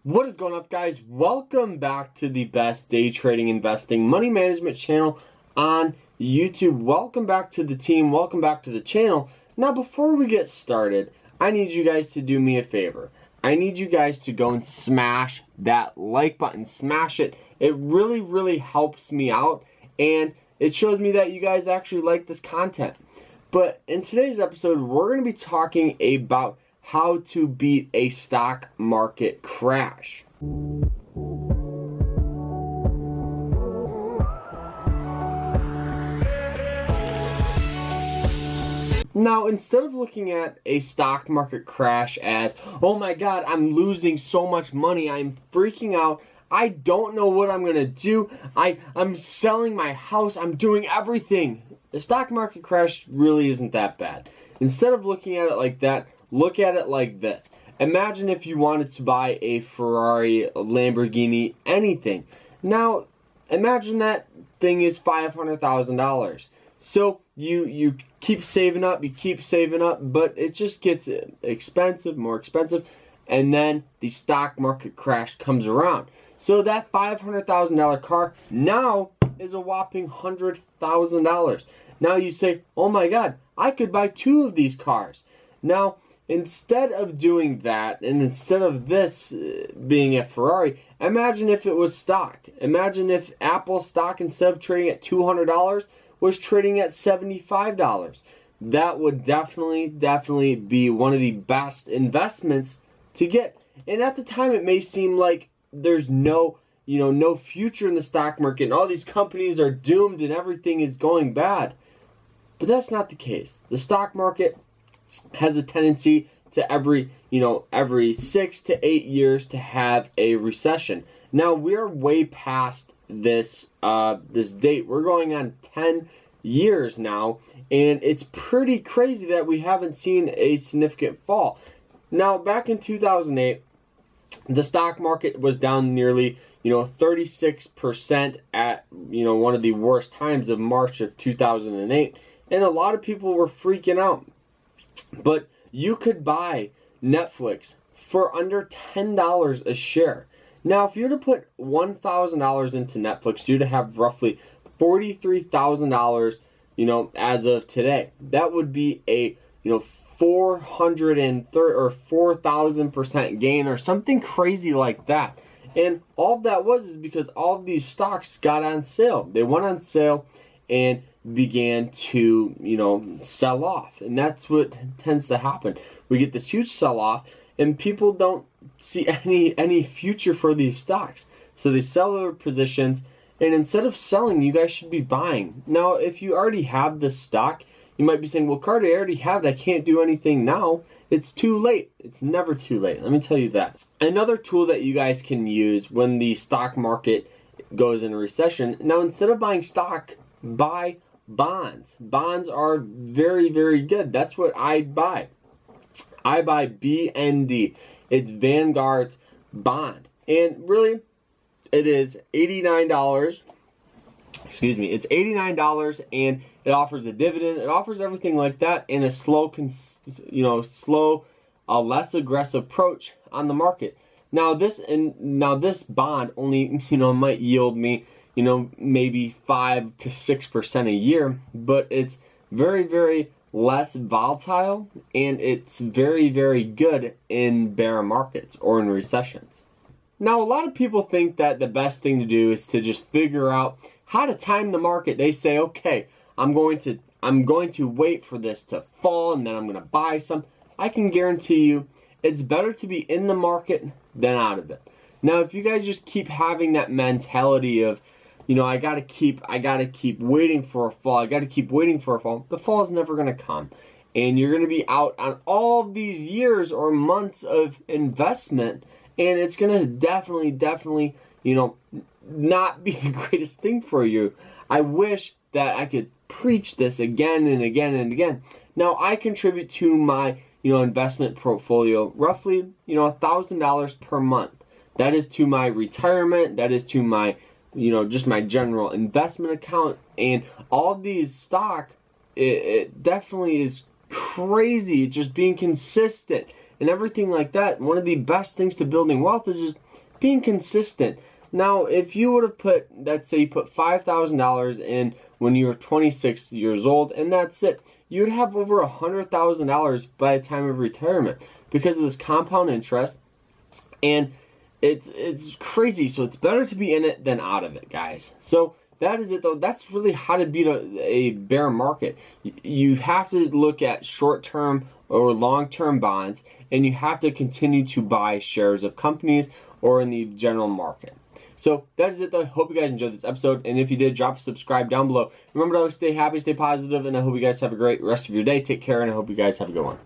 What is going up, guys? Welcome back to the best day trading, investing, money management channel on YouTube. Welcome back to the team. Welcome back to the channel. Now, before we get started, I need you guys to do me a favor. I need you guys to go and smash that like button. Smash it. It really, really helps me out, and it shows me that you guys actually like this content. But in today's episode, we're going to be talking about how to beat a stock market crash. Now, instead of looking at a stock market crash as, oh my God, I'm losing so much money, I'm freaking out, I don't know what I'm gonna do, I'm selling my house, I'm doing everything. The stock market crash really isn't that bad. Instead of looking at it like that, look at it like this. Imagine if you wanted to buy a Ferrari, a Lamborghini, anything. Now, imagine that thing is $500,000. So you keep saving up, but it just gets expensive, more expensive, and then the stock market crash comes around. So that $500,000 car now is a whopping $100,000. Now you say, oh my God, I could buy 2 of these cars. Now, instead of doing that, and instead of this being a Ferrari, imagine if it was stock. Imagine if Apple stock, instead of trading at $200, was trading at $75. That would definitely be one of the best investments to get. And at the time, it may seem like there's no future in the stock market, and all these companies are doomed and everything is going bad. But that's not the case. The stock market has a tendency to every 6 to 8 years to have a recession. Now we're way past this date. We're going on 10 years now, and it's pretty crazy that we haven't seen a significant fall. Now, back in 2008, the stock market was down nearly 36% at one of the worst times of March of 2008, and a lot of people were freaking out. But you could buy Netflix for under $10 a share. Now, if you were to put $1,000 into Netflix, you'd have roughly $43,000, as of today. That would be a 430 or 4,000% gain or something crazy like that. And all that was because all of these stocks got on sale. They went on sale and began to sell off, and that's what tends to happen. We get this huge sell-off, and people don't see any future for these stocks, so they sell their positions. And instead of selling, you guys should be buying. Now, if you already have this stock, you might be saying, well, Carter, I already have it, I can't do anything now. It's too late. It's never too late, let me tell you that. Another tool that you guys can use when the stock market goes in a recession, now instead of buying stock, buy bonds. Bonds are very, very good. That's what I buy. I buy BND. It's Vanguard's bond. And really, it is $89. Excuse me. It's $89, and it offers a dividend. It offers everything like that in a less aggressive approach on the market. Now this bond only might yield me maybe 5 to 6% a year, but it's very, very less volatile, and it's very, very good in bear markets or in recessions. Now, a lot of people think that the best thing to do is to just figure out how to time the market. They say, okay, I'm going to wait for this to fall, and then I'm going to buy some. I can guarantee you it's better to be in the market than out of it. Now, if you guys just keep having that mentality of, I gotta keep waiting for a fall. The fall is never gonna come, and you're gonna be out on all of these years or months of investment, and it's gonna definitely, not be the greatest thing for you. I wish that I could preach this again and again and again. Now, I contribute to my investment portfolio roughly $1,000 per month. That is to my retirement. That is to my just my general investment account. And all of these stock, it definitely is crazy just being consistent. and everything like that, one of the best things to building wealth is just being consistent. Now, if you would have put, let's say you put $5,000 in when you were 26 years old, and that's it, you would have over $100,000 by the time of retirement because of this compound interest, and it's crazy. So it's better to be in it than out of it, guys. So that is it, though. That's really how to beat a bear market. You have to look at short-term or long-term bonds, and you have to continue to buy shares of companies or in the general market. So that is it, though. I hope you guys enjoyed this episode, and if you did, drop a subscribe down below. Remember to always stay happy, stay positive, and I hope you guys have a great rest of your day. Take care, and I hope you guys have a good one.